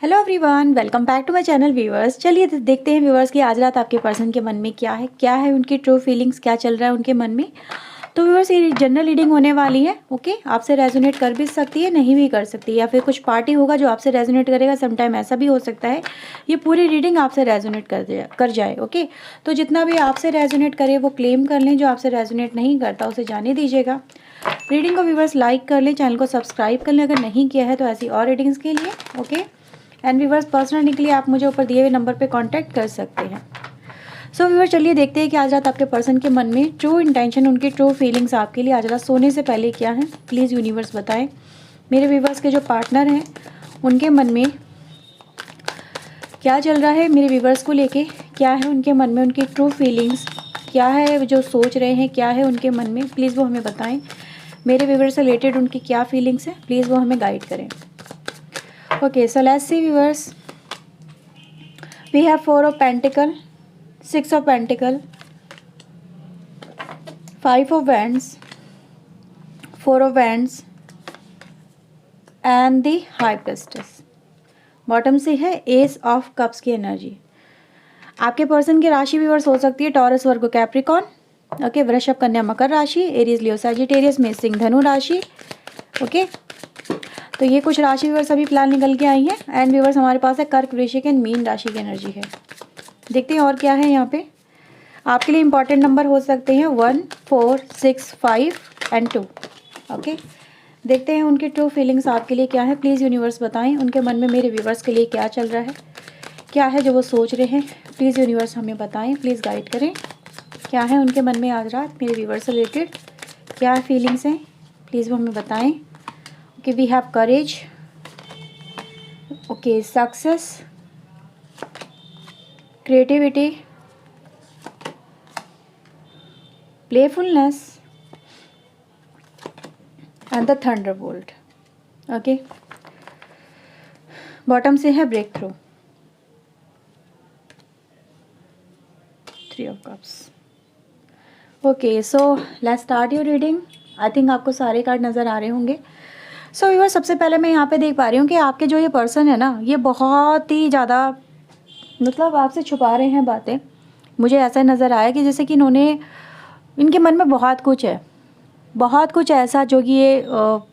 Hello everyone, welcome back to my channel viewers. चलिए देखते हैं व्यूअर्स कि आज रात आपके पर्सन के मन में क्या है उनकी ट्रू फीलिंग्स, क्या चल रहा है उनके मन में। तो व्यूअर्स ये जनरल रीडिंग होने वाली है। ओके, आपसे रेजोनेट कर भी सकती है, नहीं भी कर सकती, या फिर कुछ पार्टी होगा जो आपसे रेजोनेट करेगा। समटाइम ऐसा भी हो सकता है ये पूरी रीडिंग आपसे रेजोनेट कर जाए। ओके, तो जितना भी आपसे रेजोनेट करे वो क्लेम कर लें, जो आपसे रेजोनेट नहीं करता उसे जाने दीजिएगा। रीडिंग को व्यूअर्स लाइक कर लें, चैनल को सब्सक्राइब कर लें अगर नहीं किया है तो, ऐसी और रीडिंग्स के लिए। ओके, एंड व्यूअर्स पर्सनली के लिए आप मुझे ऊपर दिए हुए नंबर पे कांटेक्ट कर सकते हैं। सो व्यूअर्स चलिए देखते हैं कि आज रात आपके पर्सन के मन में ट्रू इंटेंशन, उनकी ट्रू फीलिंग्स आपके लिए आज रात सोने से पहले क्या है। प्लीज़ यूनिवर्स बताएं। मेरे व्यूअर्स के जो पार्टनर हैं उनके मन में क्या चल रहा है, मेरे व्यूअर्स को लेके क्या है उनके मन में, उनकी ट्रू फीलिंग्स क्या है, जो सोच रहे हैं क्या है उनके मन में, प्लीज़ वो हमें बताएं। मेरे व्यूअर्स से रिलेटेड उनकी क्या फीलिंग्स है, प्लीज़ वो हमें गाइड करें। Okay, so let's see viewers. We have 4 of Pentacle, 6 of Pentacle, 5 of Wands, 4 of Wands and the High Priestess. Bottom से है एस ऑफ कप्स की एनर्जी। आपके पर्सन की राशि व्यूअर्स हो सकती है टॉरस, वर्गो, कैप्रिकॉन। ओके, वृषभ, कन्या, मकर राशि, एरीज, लियो, सैजिटेरियस में सिंह, धनु राशि। ओके, तो ये कुछ राशि व्यूअर्स अभी फिलहाल निकल के आई है। एंड व्यूअर्स हमारे पास है कर्क, वृश्चिक एंड मीन राशि की एनर्जी है। देखते हैं और क्या है यहाँ पे। आपके लिए इंपॉर्टेंट नंबर हो सकते हैं 1, 4, 6, 5 एंड 2। ओके, देखते हैं उनकी ट्रू फीलिंग्स आपके लिए क्या है। प्लीज़ यूनिवर्स बताएं उनके मन में मेरे व्यूअर्स के लिए क्या चल रहा है, क्या है जो वो सोच रहे हैं। प्लीज़ यूनिवर्स हमें बताएं, प्लीज़ गाइड करें। क्या है उनके मन में आज रात मेरे व्यूअर्स से रिलेटेड, क्या फीलिंग्स हैं, प्लीज़ वो हमें बताएं। Okay, we have courage. Okay, success, creativity, playfulness and the thunderbolt. Okay, bottom से है breakthrough, 3 of cups. Okay, so let's start your reading. I think आपको सारे कार्ड नज़र आ रहे होंगे। सो व्यूअर सबसे पहले मैं यहाँ पे देख पा रही हूँ कि आपके जो ये पर्सन है ना, ये बहुत ही ज़्यादा मतलब आपसे छुपा रहे हैं बातें। मुझे ऐसा नज़र आया कि जैसे कि इनके मन में बहुत कुछ है, बहुत कुछ ऐसा जो कि ये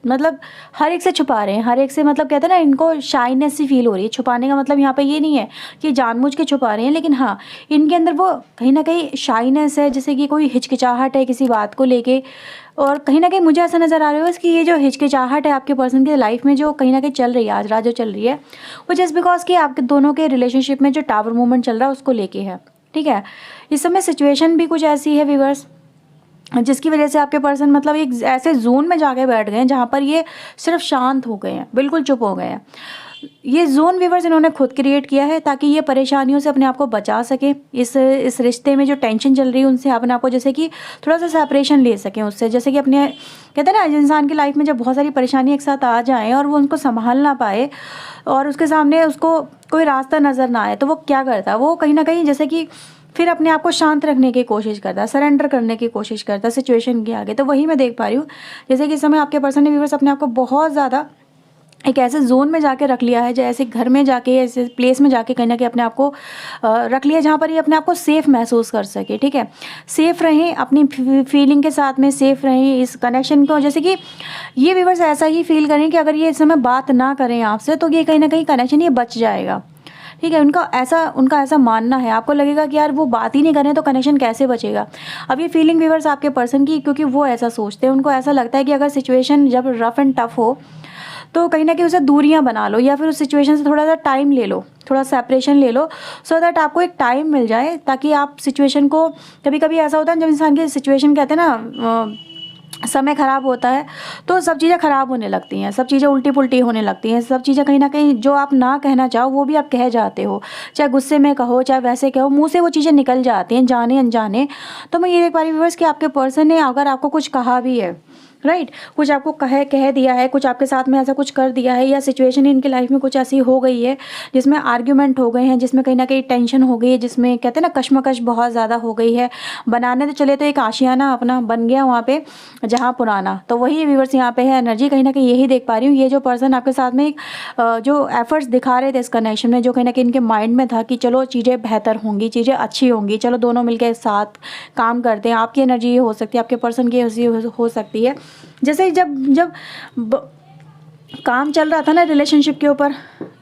मतलब हर एक से छुपा रहे हैं, हर एक से। मतलब कहते हैं ना, इनको शाइनेस सी फील हो रही है। छुपाने का मतलब यहाँ पे ये नहीं है कि जानबूझ के छुपा रहे हैं, लेकिन हाँ इनके अंदर वो कहीं ना कहीं शाइनेस है, जैसे कि कोई हिचकिचाहट है किसी बात को लेके। और कहीं ना कहीं मुझे ऐसा नज़र आ रहा है कि ये जो हिचकिचाहट है आपके पर्सन के लाइफ में जो कहीं ना कहीं चल रही है आज रात, जो चल रही है वो जस्ट बिकॉज कि आपके दोनों के रिलेशनशिप में जो टावर मूवमेंट चल रहा है उसको लेके है। ठीक है, इस समय सिचुएशन भी कुछ ऐसी है व्यूअर्स जिसकी वजह से आपके पर्सन मतलब एक ऐसे जोन में जाके बैठ गए हैं जहाँ पर ये सिर्फ शांत हो गए हैं, बिल्कुल चुप हो गए हैं। ये जोन व्यूअर्स इन्होंने खुद क्रिएट किया है ताकि ये परेशानियों से अपने आप को बचा सके। इस रिश्ते में जो टेंशन चल रही है उनसे अपने आप को जैसे कि थोड़ा सा सेपरेशन ले सकें उससे। जैसे कि अपने कहते हैं ना, इंसान की लाइफ में जब बहुत सारी परेशानी एक साथ आ जाएँ और वो उनको संभाल ना पाए और उसके सामने उसको कोई रास्ता नज़र ना आए, तो वो क्या करता है, वो कहीं ना कहीं जैसे कि फिर अपने आप को शांत रखने की कोशिश करता है, सरेंडर करने की कोशिश करता है सिचुएशन के आगे। तो वही मैं देख पा रही हूँ जैसे कि इस समय आपके पर्सन ने व्यूअर्स अपने आप को बहुत ज़्यादा एक ऐसे जोन में जाके रख लिया है, जैसे घर में जाके ऐसे प्लेस में जाके कहीं ना कहीं अपने आप को रख लिया जहाँ पर ये अपने आप को सेफ़ महसूस कर सके। ठीक है, सेफ़ रहें अपनी फीलिंग के साथ में, सेफ़ रहें इस कनेक्शन को। जैसे कि ये व्यूअर्स ऐसा ही फील करें कि अगर ये इस समय बात ना करें आपसे तो ये कहीं ना कहीं कनेक्शन ये बच जाएगा। ठीक है, उनका ऐसा मानना है। आपको लगेगा कि यार वो बात ही नहीं करें तो कनेक्शन कैसे बचेगा। अब ये फीलिंग व्यूअर्स आपके पर्सन की, क्योंकि वो ऐसा सोचते हैं, उनको ऐसा लगता है कि अगर सिचुएशन जब रफ एंड टफ हो तो कहीं ना कहीं उसे दूरियां बना लो, या फिर उस सिचुएशन से थोड़ा सा टाइम ले लो, थोड़ा सेपरेशन ले लो, सो दैट आपको एक टाइम मिल जाए ताकि आप सिचुएशन को। कभी कभी ऐसा होता है जब इंसान की सिचुएशन कहते हैं ना, समय ख़राब होता है तो सब चीज़ें ख़राब होने लगती हैं, सब चीज़ें उल्टी पुल्टी होने लगती हैं, सब चीज़ें कहीं ना कहीं जो आप ना कहना चाहो वो भी आप कह जाते हो, चाहे गुस्से में कहो चाहे वैसे कहो, मुंह से वो चीज़ें निकल जाती हैं जाने अनजाने। तो मैं ये देख पा रही हूँ व्यूअर्स कि आपके पर्सन ने अगर आपको कुछ कहा भी है राइट कुछ आपको कह दिया है, कुछ आपके साथ में ऐसा कुछ कर दिया है, या सिचुएशन इनकी लाइफ में कुछ ऐसी हो गई है जिसमें आर्ग्यूमेंट हो गए हैं, जिसमें कहीं ना कहीं टेंशन हो गई है, जिसमें कहते हैं ना कश्मकश बहुत ज़्यादा हो गई है। बनाने तो चले तो एक आशियाना अपना बन गया वहाँ पे जहाँ पुराना, तो वही व्यूअर्स यहाँ पे है एनर्जी, कहीं ना कहीं यही देख पा रही हूँ। ये जो पर्सन आपके साथ में एक जो एफर्ट्स दिखा रहे थे इस कनेक्शन में, जो कहीं ना कहीं इनके माइंड में था कि चलो चीज़ें बेहतर होंगी, चीज़ें अच्छी होंगी, चलो दोनों मिलकर साथ काम करते हैं। आपकी एनर्जी ये हो सकती है, आपके पर्सन की एनर्जी हो सकती है। जैसे जब जब काम चल रहा था ना रिलेशनशिप के ऊपर,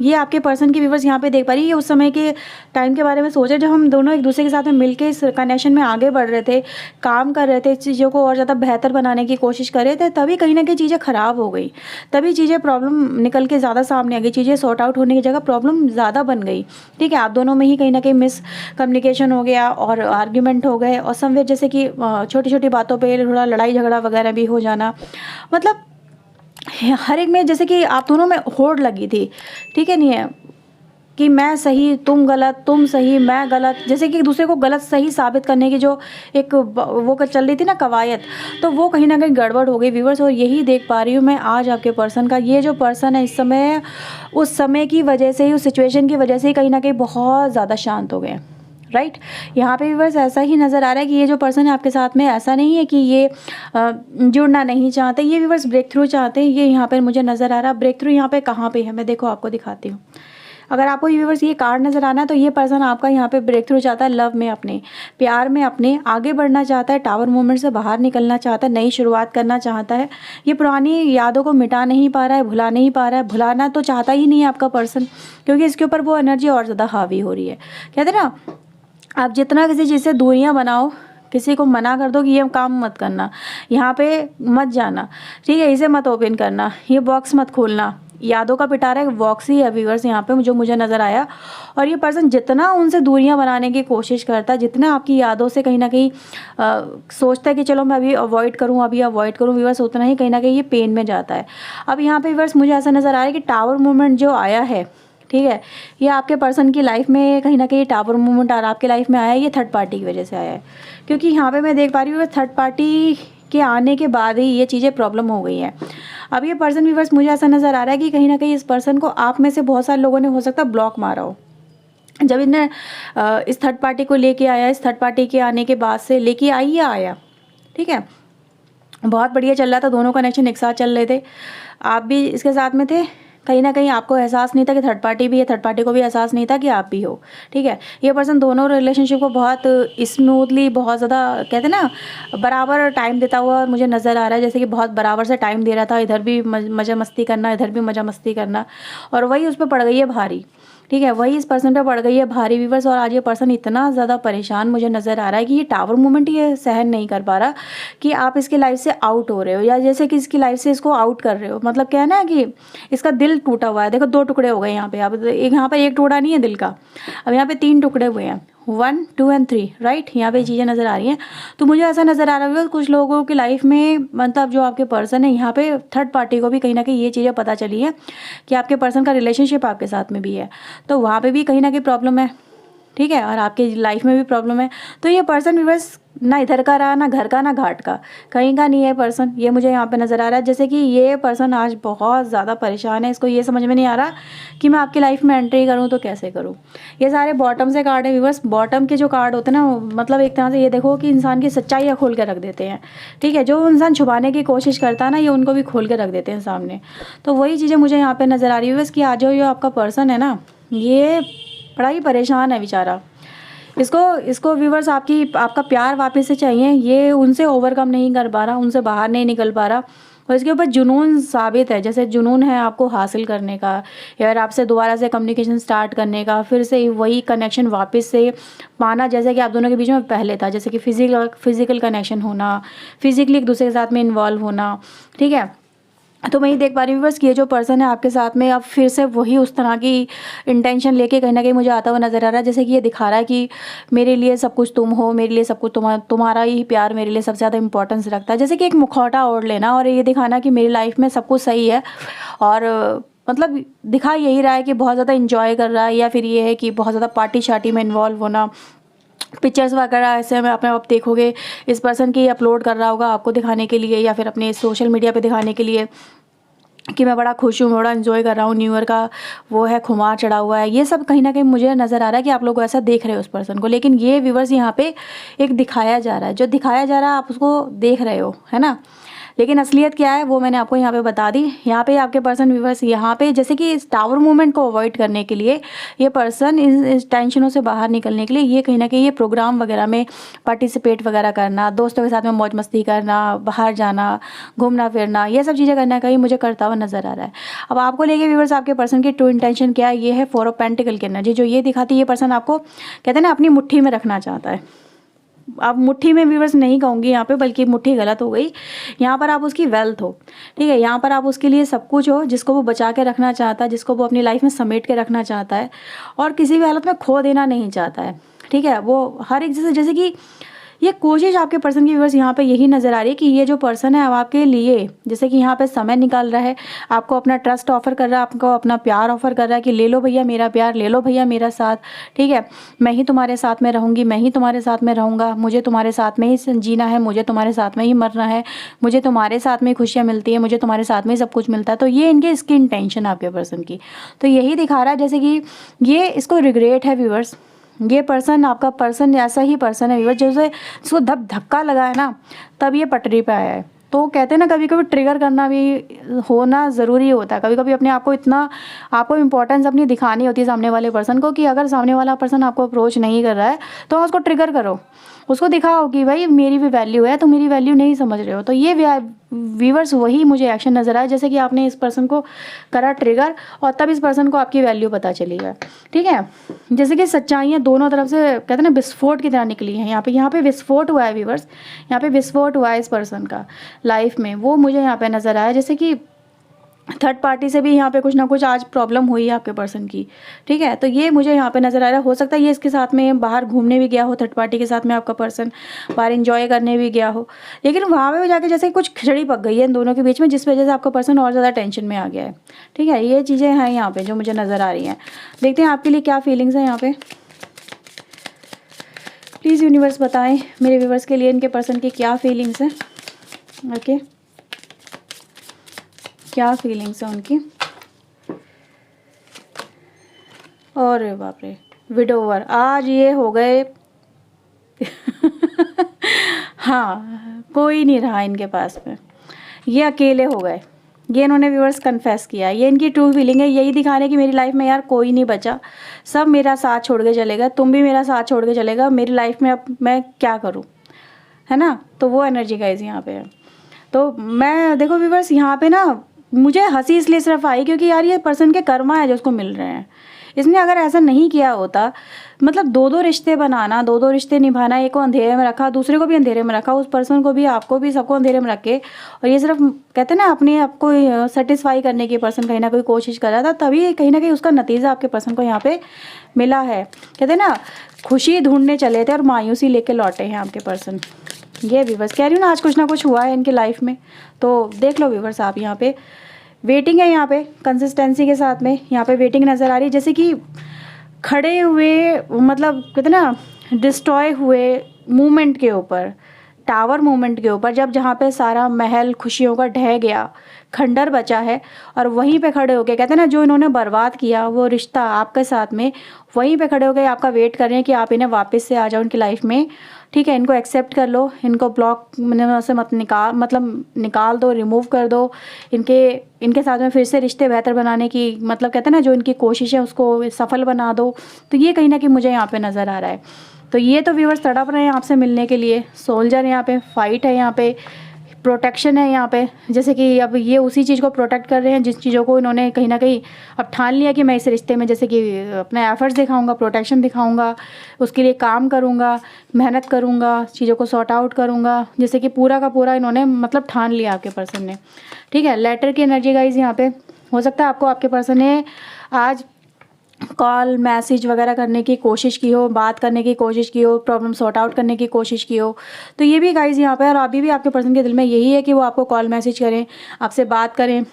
ये आपके पर्सन की व्यूअर्स यहाँ पे देख पा रही है, ये उस समय के टाइम के बारे में सोचे जब हम दोनों एक दूसरे के साथ में मिलके इस कनेक्शन में आगे बढ़ रहे थे, काम कर रहे थे, इस चीज़ों को और ज़्यादा बेहतर बनाने की कोशिश कर रहे थे, तभी कहीं ना कहीं चीज़ें ख़राब हो गई, तभी चीज़ें प्रॉब्लम निकल के ज़्यादा सामने आ गई, चीज़ें सॉर्ट आउट होने की जगह प्रॉब्लम ज़्यादा बन गई। ठीक है, आप दोनों में ही कहीं ना कहीं मिस कम्युनिकेशन हो गया और आर्ग्यूमेंट हो गए, और समवेयर जैसे कि छोटी छोटी बातों पर थोड़ा लड़ाई झगड़ा वगैरह भी हो जाना, मतलब हर एक में जैसे कि आप दोनों में होड़ लगी थी। ठीक है, नहीं है कि मैं सही तुम गलत, तुम सही मैं गलत, जैसे कि एक दूसरे को गलत सही साबित करने की जो एक वो चल रही थी ना कवायद, तो वो कहीं ना कहीं गड़बड़ हो गई व्यूअर्स। और यही देख पा रही हूँ मैं आज आपके पर्सन का, ये जो पर्सन है इस समय उस समय की वजह से ही, उस सिचुएशन की वजह से ही कहीं ना कहीं बहुत ज़्यादा शांत हो गए। राइट यहाँ पे व्यूअर्स ऐसा ही नज़र आ रहा है कि ये जो पर्सन है आपके साथ में, ऐसा नहीं है कि ये जुड़ना नहीं चाहते, ये व्यूअर्स ब्रेक थ्रू चाहते हैं। ये यहाँ पे मुझे नज़र आ रहा है। ब्रेक थ्रू यहाँ पे कहाँ पे है, मैं देखो आपको दिखाती हूँ। अगर आपको व्यूअर्स ये कार्ड नज़र आना है तो ये पर्सन आपका यहाँ पे ब्रेक थ्रू चाहता है, लव में, अपने प्यार में, अपने आगे बढ़ना चाहता है, टावर मूवमेंट से बाहर निकलना चाहता है, नई शुरुआत करना चाहता है। ये पुरानी यादों को मिटा नहीं पा रहा है, भुला नहीं पा रहा है, भुलाना तो चाहता ही नहीं है आपका पर्सन, क्योंकि इसके ऊपर वो एनर्जी और ज़्यादा हावी हो रही है। कहते ना, आप जितना किसी चीज़ से दूरियां बनाओ, किसी को मना कर दो कि ये काम मत करना, यहाँ पे मत जाना, ठीक है, इसे मत ओपन करना, ये बॉक्स मत खोलना, यादों का पिटारा एक बॉक्स ही है व्यूअर्स यहाँ पे जो मुझे नज़र आया। और ये पर्सन जितना उनसे दूरियां बनाने की कोशिश करता है, जितना आपकी यादों से कहीं ना कहीं सोचता है कि चलो मैं अभी अवॉइड करूँ, अभी अवॉइड करूँ व्यूअर्स, उतना ही कहीं ना कहीं ये पेन में जाता है। अब यहाँ पे व्यूअर्स मुझे ऐसा नज़र आ रहा है कि टावर मूवमेंट जो आया है, ठीक है, ये आपके पर्सन की लाइफ में कहीं ना कहीं टावर मूवमेंट आ रहा आपके लाइफ में आया है, ये थर्ड पार्टी की वजह से आया है। क्योंकि यहाँ पे मैं देख पा रही हूँ थर्ड पार्टी के आने के बाद ही ये चीज़ें प्रॉब्लम हो गई है। अब ये पर्सन व्यूअर्स मुझे ऐसा नज़र आ रहा है कि कहीं ना कहीं इस पर्सन को आप में से बहुत सारे लोगों ने हो सकता है ब्लॉक मारा हो। जब इन्हें इस थर्ड पार्टी को लेके आया, इस थर्ड पार्टी के आने के बाद से लेके आई या आया, ठीक है, बहुत बढ़िया चल रहा था, दोनों कनेक्शन एक साथ चल रहे थे, आप भी इसके साथ में थे। कहीं ना कहीं आपको एहसास नहीं था कि थर्ड पार्टी भी है, थर्ड पार्टी को भी एहसास नहीं था कि आप भी हो। ठीक है, ये पर्सन दोनों रिलेशनशिप को बहुत स्मूथली, बहुत ज़्यादा कहते हैं ना बराबर टाइम देता हुआ मुझे नज़र आ रहा है, जैसे कि बहुत बराबर से टाइम दे रहा था, इधर भी मज़ा मस्ती करना, इधर भी मज़ा मस्ती करना, और वही उस पर पड़ गई है भारी। ठीक है, वही इस पर्सन पे पड़ गई है भारी व्यूअर्स। और आज ये पर्सन इतना ज़्यादा परेशान मुझे नज़र आ रहा है कि ये टावर मूवमेंट ये सहन नहीं कर पा रहा कि आप इसकी लाइफ से आउट हो रहे हो, या जैसे कि इसकी लाइफ से इसको आउट कर रहे हो। मतलब क्या है ना कि इसका दिल टूटा हुआ है, देखो दो टुकड़े हो गए यहाँ पे। अब एक यहाँ पर एक टुकड़ा नहीं है दिल का, अब यहाँ पे 3 टुकड़े हुए हैं, 1 2 एंड 3, राइट, यहाँ पे चीज़ें नज़र आ रही हैं। तो मुझे ऐसा नज़र आ रहा है कुछ लोगों की लाइफ में, मतलब जो आपके पर्सन है, यहाँ पे थर्ड पार्टी को भी कहीं ना कहीं ये चीज़ें पता चली है कि आपके पर्सन का रिलेशनशिप आपके साथ में भी है, तो वहाँ पे भी कहीं ना कहीं प्रॉब्लम है। ठीक है, और आपके लाइफ में भी प्रॉब्लम है। तो ये पर्सन भी बस ना इधर का रहा, ना घर का, ना घाट का, कहीं का नहीं है पर्सन, ये मुझे यहाँ पे नज़र आ रहा है। जैसे कि ये पर्सन आज बहुत ज़्यादा परेशान है, इसको ये समझ में नहीं आ रहा कि मैं आपकी लाइफ में एंट्री करूँ तो कैसे करूँ। ये सारे बॉटम से कार्ड है व्यूअर्स। बॉटम के जो कार्ड होते हैं ना, मतलब एक तरह से ये देखो कि इंसान की सच्चाइयाँ खोल के रख देते हैं। ठीक है, जो इंसान छुपाने की कोशिश करता है ना, ये उनको भी खोल के रख देते हैं सामने। तो वही चीज़ें मुझे यहाँ पर नज़र आ रही है व्यूअर्स कि आज जो आपका पर्सन है ना, ये बड़ा ही परेशान है बेचारा। इसको व्यूअर्स आपका प्यार वापस से चाहिए, ये उनसे ओवरकम नहीं कर पा रहा, उनसे बाहर नहीं निकल पा रहा, और इसके ऊपर जुनून साबित है, जैसे जुनून है आपको हासिल करने का, या आपसे दोबारा से कम्युनिकेशन स्टार्ट करने का, फिर से वही कनेक्शन वापस से पाना जैसे कि आप दोनों के बीच में पहले था, जैसे कि फिजिकल कनेक्शन होना, फिजिकली एक दूसरे के साथ में इन्वॉल्व होना। ठीक है, तो मैं ही देख पा रही हूँ बस कि ये जो पर्सन है आपके साथ में अब फिर से वही उस तरह की इंटेंशन लेके कहीं ना कहीं मुझे आता हुआ नज़र आ रहा है। जैसे कि ये दिखा रहा है कि मेरे लिए सब कुछ तुम हो, मेरे लिए सब कुछ तुम्हारा ही प्यार मेरे लिए सबसे ज़्यादा इंपॉर्टेंस रखता है। जैसे कि एक मुखौटा ओढ़ लेना और ये दिखाना कि मेरी लाइफ में सब कुछ सही है, और मतलब दिखा यही रहा है कि बहुत ज़्यादा इंजॉय कर रहा है, या फिर ये है कि बहुत ज़्यादा पार्टी शार्टी में इन्वॉल्व होना, पिक्चर्स वगैरह ऐसे में अपने आप देखोगे इस पर्सन की अपलोड कर रहा होगा आपको दिखाने के लिए या फिर अपने सोशल मीडिया पे दिखाने के लिए कि मैं बड़ा खुश हूँ, बड़ा एंजॉय कर रहा हूँ, न्यू ईयर का वो है, खुमार चढ़ा हुआ है। ये सब कहीं ना कहीं मुझे नज़र आ रहा है कि आप लोग ऐसा देख रहे हो उस पर्सन को, लेकिन ये व्यूवर्स यहाँ पे एक दिखाया जा रहा है, जो दिखाया जा रहा है आप उसको देख रहे हो, है ना। लेकिन असलियत क्या है वो मैंने आपको यहाँ पे बता दी। यहाँ पे आपके पर्सन व्यूवर्स यहाँ पे जैसे कि इस टावर मूवमेंट को अवॉइड करने के लिए ये पर्सन इस टेंशनों से बाहर निकलने के लिए ये कहीं ना कहीं ये प्रोग्राम वगैरह में पार्टिसिपेट वगैरह करना, दोस्तों के साथ में मौज मस्ती करना, बाहर जाना, घूमना फिरना, ये सब चीज़ें करना कहीं मुझे करता हुआ नजर आ रहा है। अब आपको लेके व्यूवर्स आपके पर्सन की ट्रू इंटेंशन क्या है, ये है 4 ऑफ पेंटिकल की एनर्जी, जो ये दिखाती है ये पर्सन आपको कहते हैं ना अपनी मुट्ठी में रखना चाहता है। आप मुट्ठी में व्यूवर्स नहीं कहूँगी यहाँ पे, बल्कि मुट्ठी गलत हो गई। यहाँ पर आप उसकी वेल्थ हो, ठीक है, यहाँ पर आप उसके लिए सब कुछ हो, जिसको वो बचा के रखना चाहता है, जिसको वो अपनी लाइफ में समेट के रखना चाहता है और किसी भी हालत में खो देना नहीं चाहता है, ठीक है। वो हर एक जैसे कि ये कोशिश आपके पर्सन की व्यूवर्स यहाँ पे यही नज़र आ रही है कि ये जो पर्सन है अब आपके लिए जैसे कि यहाँ पे समय निकाल रहा है, आपको अपना ट्रस्ट ऑफर कर रहा है, आपको अपना प्यार ऑफर कर रहा है कि ले लो भैया मेरा प्यार, ले लो भैया मेरा साथ, ठीक है, मैं ही तुम्हारे साथ में रहूँगी, मैं ही तुम्हारे साथ में रहूँगा, मुझे तुम्हारे साथ में ही जीना है, मुझे तुम्हारे साथ में ही मरना है, मुझे तुम्हारे साथ में खुशियाँ मिलती है, मुझे तुम्हारे साथ में ही सब कुछ मिलता है। तो ये इनकी इसकी इंटेंशन है आपके पर्सन की, तो यही दिखा रहा है जैसे कि ये इसको रिग्रेट है व्यूवर्स। ये पर्सन आपका पर्सन ऐसा ही पर्सन है व्यूअर जैसे इसको धक्का लगा है ना तब ये पटरी पे आया है। तो कहते हैं ना कभी कभी ट्रिगर करना भी होना ज़रूरी होता है, कभी कभी अपने आप को इतना आपको इम्पोर्टेंस अपनी दिखानी होती है सामने वाले पर्सन को कि अगर सामने वाला पर्सन आपको अप्रोच नहीं कर रहा है तो उसको ट्रिगर करो, उसको दिखाओ कि भाई मेरी भी वैल्यू है, तो मेरी वैल्यू नहीं समझ रहे हो। तो ये व्यूवर्स वही मुझे एक्शन नज़र आया जैसे कि आपने इस पर्सन को करा ट्रिगर और तब इस पर्सन को आपकी वैल्यू पता चली है, ठीक है। जैसे कि सच्चाइयाँ दोनों तरफ से कहते हैं ना विस्फोट की तरह निकली हैं यहाँ पे विस्फोट हुआ है व्यूवर्स, यहाँ पे विस्फोट हुआ है इस पर्सन का लाइफ में, वो मुझे यहाँ पे नज़र आया। जैसे कि थर्ड पार्टी से भी यहाँ पे कुछ ना कुछ आज प्रॉब्लम हुई है आपके पर्सन की, ठीक है। तो ये मुझे यहाँ पे नज़र आ रहा है, हो सकता है ये इसके साथ में बाहर घूमने भी गया हो, थर्ड पार्टी के साथ में आपका पर्सन बाहर एंजॉय करने भी गया हो, लेकिन वहाँ पे जाके जैसे कुछ खिचड़ी पक गई है इन दोनों के बीच में, जिस वजह से आपका पर्सन और ज़्यादा टेंशन में आ गया है, ठीक है। ये चीज़ें हैं यहाँ पर जो मुझे नज़र आ रही हैं। देखते हैं आपके लिए क्या फीलिंग्स हैं यहाँ पर। प्लीज़ यूनिवर्स बताएं मेरे व्यूवर्स के लिए इनके पर्सन की क्या फीलिंग्स हैं, ओके, क्या फीलिंग्स है उनकी। और बाप रे विडोवर आज ये हो गए हाँ कोई नहीं रहा इनके पास में, ये अकेले हो गए, ये इन्होंने व्यूअर्स कन्फेस किया, ये इनकी ट्रू फीलिंग है, यही दिखाने की मेरी लाइफ में यार कोई नहीं बचा, सब मेरा साथ छोड़ के चलेगा, तुम भी मेरा साथ छोड़ के चलेगा, मेरी लाइफ में अब मैं क्या करूँ, है ना। तो वो एनर्जी गाइस यहाँ पे है। तो मैं देखो व्यूअर्स यहाँ पे ना मुझे हंसी इसलिए सिर्फ आई क्योंकि यार ये पर्सन के कर्मा है जो उसको मिल रहे हैं। इसने अगर ऐसा नहीं किया होता, मतलब दो रिश्ते बनाना, दो रिश्ते निभाना, एक को अंधेरे में रखा, दूसरे को भी अंधेरे में रखा, उस पर्सन को भी आपको भी सबको अंधेरे में रखे, और ये सिर्फ कहते हैं ना अपने आप को सेटिस्फाई करने की पर्सन कहीं ना कोई कोशिश कर रहा था, तभी कहीं ना कहीं उसका नतीजा आपके पर्सन को यहाँ पे मिला है। कहते हैं ना खुशी ढूंढने चले थे और मायूसी लेके लौटे हैं आपके पर्सन। ये व्यूवर्स कह रही हूँ ना आज कुछ ना कुछ हुआ है इनकी लाइफ में, तो देख लो व्यूवर्स आप यहाँ पे वेटिंग है, यहाँ पे कंसिस्टेंसी के साथ में यहाँ पे वेटिंग नज़र आ रही है, जैसे कि खड़े हुए मतलब कहते ना डिस्ट्रॉय हुए मूवमेंट के ऊपर, टावर मूवमेंट के ऊपर, जब जहाँ पे सारा महल खुशियों का ढह गया, खंडर बचा है और वहीं पे खड़े होके कहते हैं ना जो इन्होंने बर्बाद किया वो रिश्ता आपके साथ में, वहीं पे खड़े होके आपका वेट कर रहे हैं कि आप इन्हें वापस से आ जाओ उनकी लाइफ में, ठीक है। इनको एक्सेप्ट कर लो, इनको ब्लॉक से मत निकाल दो, रिमूव कर दो, इनके साथ में फिर से रिश्ते बेहतर बनाने की मतलब कहते हैं ना जो इनकी कोशिश है उसको सफल बना दो। तो ये कहीं ना कहीं मुझे यहाँ पे नज़र आ रहा है। तो ये तो व्यूअर्स तड़प रहे हैं आपसे मिलने के लिए, सोल्जर यहाँ पे, फाइट है यहाँ पे, प्रोटेक्शन है यहाँ पे, जैसे कि अब ये उसी चीज़ को प्रोटेक्ट कर रहे हैं जिस चीज़ों को इन्होंने कहीं ना कहीं अब ठान लिया कि मैं इस रिश्ते में जैसे कि अपने एफर्ट्स दिखाऊंगा, प्रोटेक्शन दिखाऊंगा, उसके लिए काम करूंगा, मेहनत करूंगा, चीज़ों को सॉर्ट आउट करूंगा, जैसे कि पूरा का पूरा इन्होंने मतलब ठान लिया आपके पर्सन ने, ठीक है। लेटर की एनर्जी गाइज यहाँ पे हो सकता है आपको आपके पर्सन ने आज कॉल मैसेज वगैरह करने की कोशिश की हो, बात करने की कोशिश की हो, प्रॉब्लम सॉर्ट आउट करने की कोशिश की हो। तो ये भी गाइज यहाँ पे और अभी भी आपके पर्सन के दिल में यही है कि वो आपको कॉल मैसेज करें, आपसे बात करें,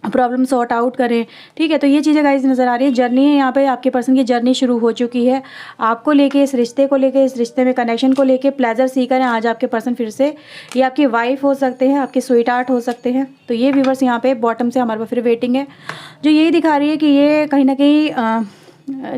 प्रॉब्लम सॉर्ट आउट करें, ठीक है। तो ये चीज़ें गाइस नज़र आ रही है। जर्नी है यहाँ पे, आपके पर्सन की जर्नी शुरू हो चुकी है आपको लेके, इस रिश्ते को लेके, इस रिश्ते में कनेक्शन को लेके। प्लेजर सीकर हैं आज आपके पर्सन फिर से, ये आपकी वाइफ हो सकते हैं, आपके स्वीट हार्ट हो सकते हैं। तो ये व्यूवर्स यहाँ पे बॉटम से हमारे पास फिर वेटिंग है, जो यही दिखा रही है कि ये कहीं ना कहीं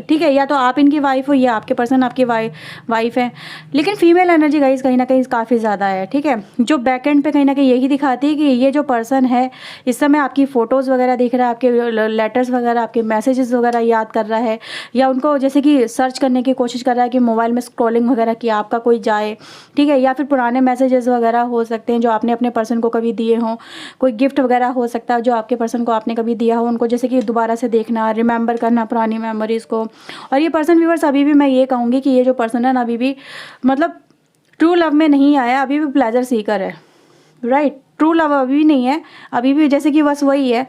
ठीक है, या तो आप इनकी वाइफ हो या आपके पर्सन आपकी वाइफ है। लेकिन फीमेल एनर्जी गाइस कहीं ना कहीं काफ़ी ज़्यादा है, ठीक है। जो बैक एंड पे कहीं ना कहीं यही दिखाती है कि ये जो पर्सन है इस समय आपकी फ़ोटोज़ वगैरह देख रहा है, आपके लेटर्स वगैरह, आपके मैसेजेस वगैरह याद कर रहा है, या उनको जैसे कि सर्च करने की कोशिश कर रहा है कि मोबाइल में स्क्रॉलिंग वगैरह की आपका कोई जाए, ठीक है। या फिर पुराने मैसेजेस वगैरह हो सकते हैं जो आपने अपने पर्सन को कभी दिए हों, कोई गिफ्ट वगैरह हो सकता है जो आपके पर्सन को आपने कभी दिया हो, उनको जैसे कि दोबारा से देखना, रिमेंबर करना पुरानी मेमोरीज को। और ये पर्सन व्यूअर्स अभी भी मैं ये कहूँगी कि ये जो पर्सन है ना अभी भी मतलब ट्रू लव में नहीं आया, अभी भी प्लेजर सीकर है, राइट। ट्रू लव अभी भी नहीं है, अभी भी जैसे कि बस वही है,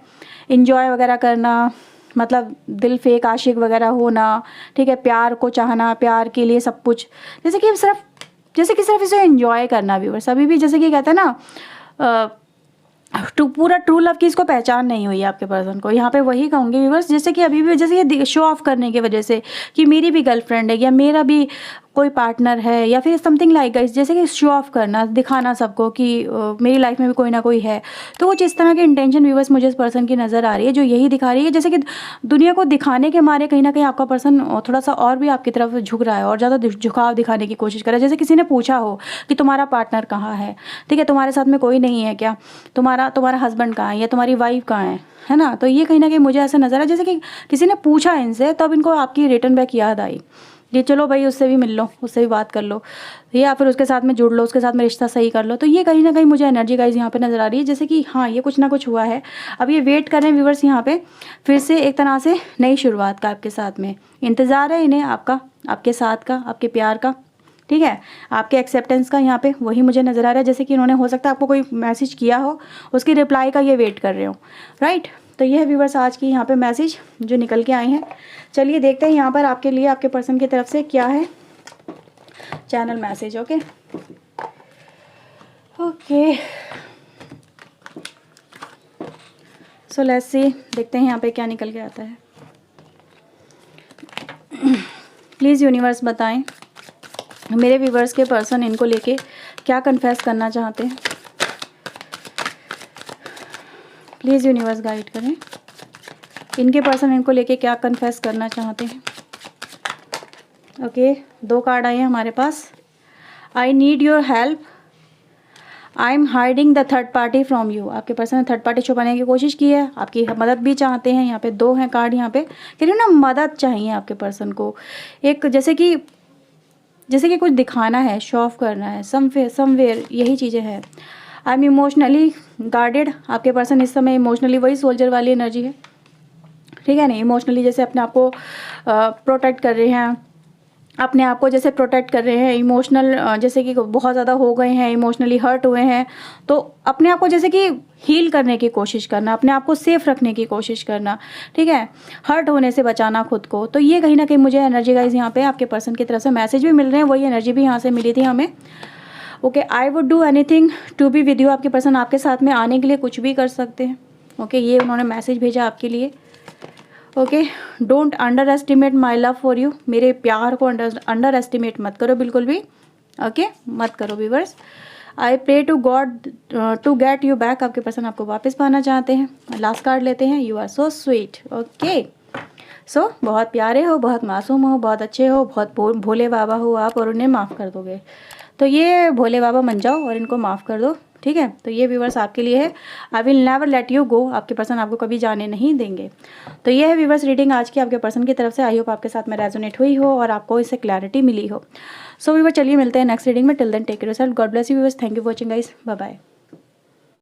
इंजॉय वगैरह करना, मतलब दिल फेक आशिक वगैरह होना, ठीक है। प्यार को चाहना, प्यार के लिए सब कुछ, जैसे कि सिर्फ इसे एंजॉय करना व्यूअर्स। अभी भी जैसे कि कहते हैं ना पूरा ट्रू लव की इसको पहचान नहीं हुई है आपके पर्सन को। यहाँ पे वही कहूँगी व्यूअर्स, जैसे कि अभी भी जैसे ये शो ऑफ करने की वजह से कि मेरी भी गर्लफ्रेंड है या मेरा भी कोई पार्टनर है, या फिर समथिंग लाइक गाइस, जैसे कि शो ऑफ करना, दिखाना सबको कि मेरी लाइफ में भी कोई ना कोई है। तो कुछ इस तरह की इंटेंशन व्यूअर्स मुझे इस पर्सन की नज़र आ रही है, जो यही दिखा रही है जैसे कि दुनिया को दिखाने के मारे कहीं ना कहीं आपका पर्सन थोड़ा सा और भी आपकी तरफ झुक रहा है और ज़्यादा झुकाव दिखाने की कोशिश कर रहा है। जैसे किसी ने पूछा हो कि तुम्हारा पार्टनर कहाँ है, ठीक है, तुम्हारे साथ में कोई नहीं है क्या, तुम्हारा हस्बैंड कहाँ है या तुम्हारी वाइफ कहाँ है ना। तो ये कहीं ना कहीं मुझे ऐसा नज़र है जैसे कि किसी ने पूछा इनसे, तब इनको आपकी रिटर्न बैक याद आई ये चलो भाई उससे भी मिल लो, उससे भी बात कर लो, या फिर उसके साथ में जुड़ लो, उसके साथ में रिश्ता सही कर लो। तो ये कहीं ना कहीं मुझे एनर्जी गाइज यहाँ पे नज़र आ रही है, जैसे कि हाँ ये कुछ ना कुछ हुआ है। अब ये वेट कर रहे हैं व्यूवर्स यहाँ पे फिर से एक तरह से नई शुरुआत का, आपके साथ में इंतज़ार है इन्हें आपका, आपके साथ का, आपके प्यार का, ठीक है, आपके एक्सेप्टेंस का। यहाँ पे वही मुझे नज़र आ रहा है जैसे कि इन्होंने हो सकता है आपको कोई मैसेज किया हो, उसकी रिप्लाई का ये वेट कर रहे हो, राइट। तो ये है व्यूवर्स आज की यहाँ पे मैसेज जो निकल के आए हैं। चलिए देखते हैं यहाँ पर आपके लिए आपके पर्सन की तरफ से क्या है channel message. Okay okay, so let's see, देखते हैं यहाँ पे क्या निकल के आता है। प्लीज़ यूनिवर्स बताएं मेरे व्यूवर्स के पर्सन इनको लेके क्या कन्फेस करना चाहते हैं। प्लीज़ यूनिवर्स गाइड करें, इनके पर्सन इनको लेके क्या कन्फेस करना चाहते हैं। ओके, 2 कार्ड आए हैं हमारे पास। I need your help, I am hiding the third party from you. आपके पर्सन ने थर्ड पार्टी छुपाने की कोशिश की है, आपकी मदद भी चाहते हैं। यहाँ पे 2 हैं कार्ड, यहाँ पे कह रही हूँ ना मदद चाहिए आपके पर्सन को। एक जैसे कि कुछ दिखाना है, शो ऑफ करना है, समवेयर यही चीज़ें हैं। आई एम इमोशनली गार्डेड, आपके पर्सन इस समय इमोशनली, वही सोल्जर वाली एनर्जी है, ठीक है। नहीं इमोशनली जैसे अपने आप को प्रोटेक्ट कर रहे हैं, अपने आप को जैसे प्रोटेक्ट कर रहे हैं। इमोशनल जैसे कि बहुत ज़्यादा हो गए हैं, इमोशनली हर्ट हुए हैं, तो अपने आप को जैसे कि हील करने की कोशिश करना, अपने आप को सेफ रखने की कोशिश करना, ठीक है, हर्ट होने से बचाना खुद को। तो ये कहीं ना कहीं मुझे एनर्जी गाइज यहाँ पे आपके पर्सन की तरफ से मैसेज भी मिल रहे हैं, वही एनर्जी भी यहाँ से मिली थी हमें। Okay, I would do anything to be with you, आपके पर्सन आपके साथ में आने के लिए कुछ भी कर सकते हैं। ओके, ये उन्होंने मैसेज भेजा आपके लिए। Okay, don't under estimate my love for you, मेरे प्यार को अंडर एस्टिमेट मत करो बिल्कुल भी, ओके मत करो viewers. I pray to God to get you back, आपके पर्सन आपको वापस पाना चाहते हैं। लास्ट कार्ड लेते हैं, you are so sweet. Okay, so बहुत प्यारे हो, बहुत मासूम हो, बहुत अच्छे हो, बहुत भोले बाबा हो आप, और उन्हें माफ़ कर दोगे। तो ये भोले बाबा बन जाओ और इनको माफ़ कर दो, ठीक है। तो ये व्यूवर्स आपके लिए है, I will never let you go, आपके पर्सन आपको कभी जाने नहीं देंगे। तो ये है व्यूवर्स रीडिंग आज की आपके पर्सन की तरफ से। आई होप आपके साथ में रेजोनेट हुई हो और आपको इससे क्लैरिटी मिली हो। सो व्यूवर चलिए मिलते हैं नेक्स्ट रीडिंग में। Till then take care yourself, God bless you viewers, thank you for watching guys, bye bye.